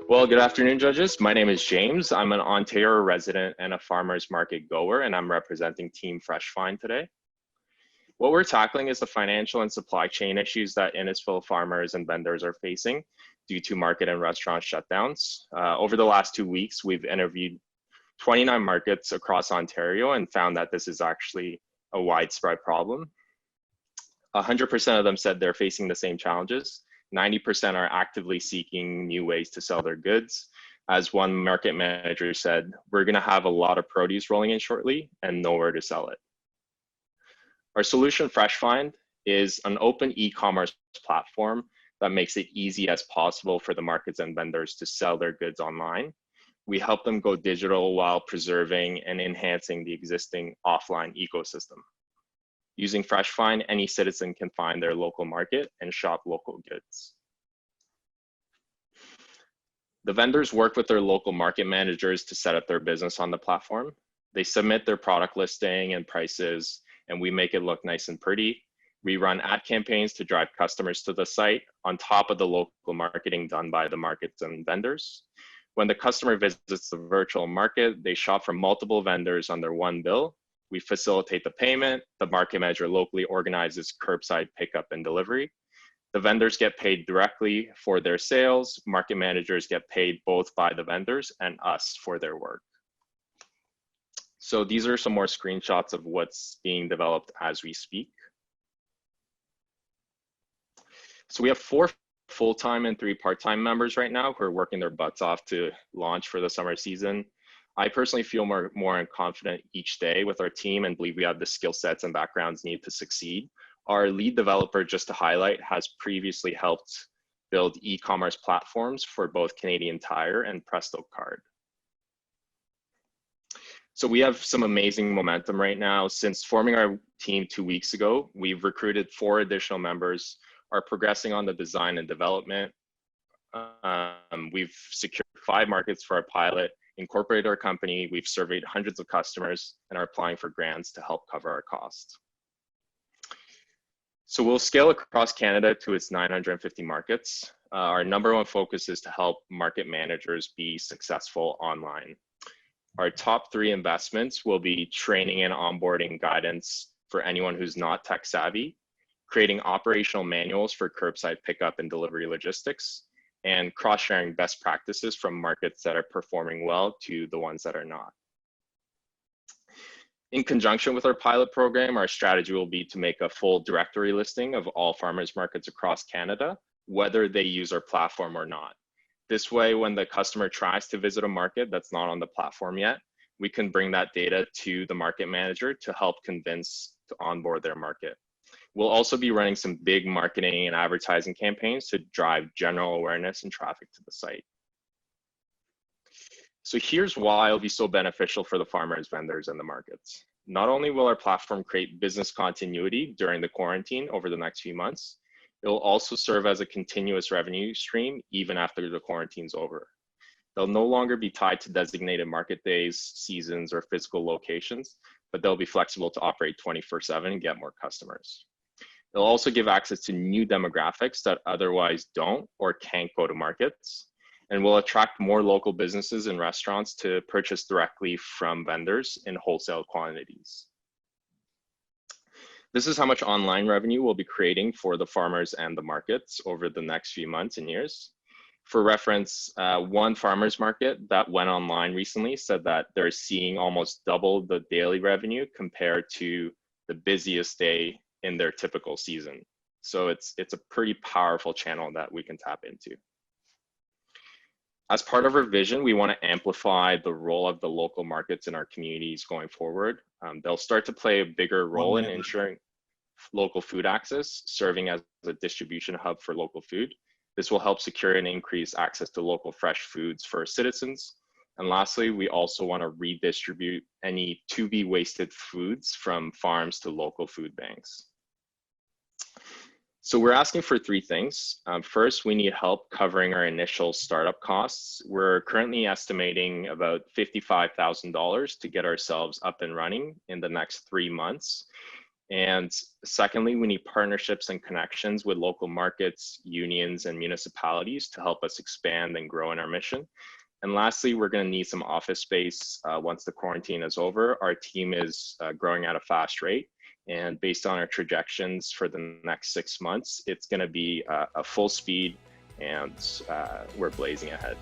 Well, good afternoon, judges. My name is James. I'm an Ontario resident and a farmer's market goer, and I'm representing Team FreshFind today. What we're tackling is the financial and supply chain issues that Innisfil farmers and vendors are facing due to market and restaurant shutdowns. Over the last 2 weeks, we've interviewed 29 markets across Ontario and found that this is actually a widespread problem. 100% of them said they're facing the same challenges. 90% are actively seeking new ways to sell their goods. As one market manager said, we're going to have a lot of produce rolling in shortly and nowhere to sell it. Our solution, FreshFind, is an open e-commerce platform that makes it easy as possible for the markets and vendors to sell their goods online. We help them go digital while preserving and enhancing the existing offline ecosystem. Using FreshFind, any citizen can find their local market and shop local goods. The vendors work with their local market managers to set up their business on the platform. They submit their product listing and prices, and we make it look nice and pretty. We run ad campaigns to drive customers to the site on top of the local marketing done by the markets and vendors. When the customer visits the virtual market, they shop from multiple vendors under one bill. We facilitate the payment. The market manager locally organizes curbside pickup and delivery. The vendors get paid directly for their sales. Market managers get paid both by the vendors and us for their work. So these are some more screenshots of what's being developed as we speak. So we have 4 full-time and 3 part-time members right now who are working their butts off to launch for the summer season. I personally feel more confident each day with our team and believe we have the skill sets and backgrounds needed to succeed. Our lead developer, just to highlight, has previously helped build e-commerce platforms for both Canadian Tire and Presto Card. So we have some amazing momentum right now. Since forming our team 2 weeks ago, we've recruited 4 additional members, are progressing on the design and development. We've secured 5 markets for our pilot, incorporated our company, we've surveyed hundreds of customers, and are applying for grants to help cover our costs. So we'll scale across Canada to its 950 markets. Our number 1 focus is to help market managers be successful online. Our top 3 investments will be training and onboarding guidance for anyone who's not tech savvy, creating operational manuals for curbside pickup and delivery logistics, and cross-sharing best practices from markets that are performing well to the ones that are not. In conjunction with our pilot program, our strategy will be to make a full directory listing of all farmers markets across Canada, whether they use our platform or not. This way, when the customer tries to visit a market that's not on the platform yet, we can bring that data to the market manager to help convince to onboard their market. We'll also be running some big marketing and advertising campaigns to drive general awareness and traffic to the site. So here's why it'll be so beneficial for the farmers, vendors, and the markets. Not only will our platform create business continuity during the quarantine over the next few months, it will also serve as a continuous revenue stream even after the quarantine's over. They'll no longer be tied to designated market days, seasons, or physical locations, but they'll be flexible to operate 24/7 and get more customers. It'll also give access to new demographics that otherwise don't or can't go to markets, and will attract more local businesses and restaurants to purchase directly from vendors in wholesale quantities. This is how much online revenue we'll be creating for the farmers and the markets over the next few months and years. For reference, one farmers market that went online recently said that they're seeing almost double the daily revenue compared to the busiest day in their typical season. So it's a pretty powerful channel that we can tap into. As part of our vision, we want to amplify the role of the local markets in our communities going forward. They'll start to play a bigger role in ensuring local food access, serving as a distribution hub for local food. This will help secure and increase access to local fresh foods for citizens. And lastly, we also want to redistribute any to-be wasted foods from farms to local food banks. So we're asking for 3 things. First, we need help covering our initial startup costs. We're currently estimating about $55,000 to get ourselves up and running in the next 3 months. And secondly, we need partnerships and connections with local markets, unions, and municipalities to help us expand and grow in our mission. And lastly, we're going to need some office space once the quarantine is over. Our team is growing at a fast rate. And based on our projections for the next 6 months, it's going to be a full speed, and we're blazing ahead.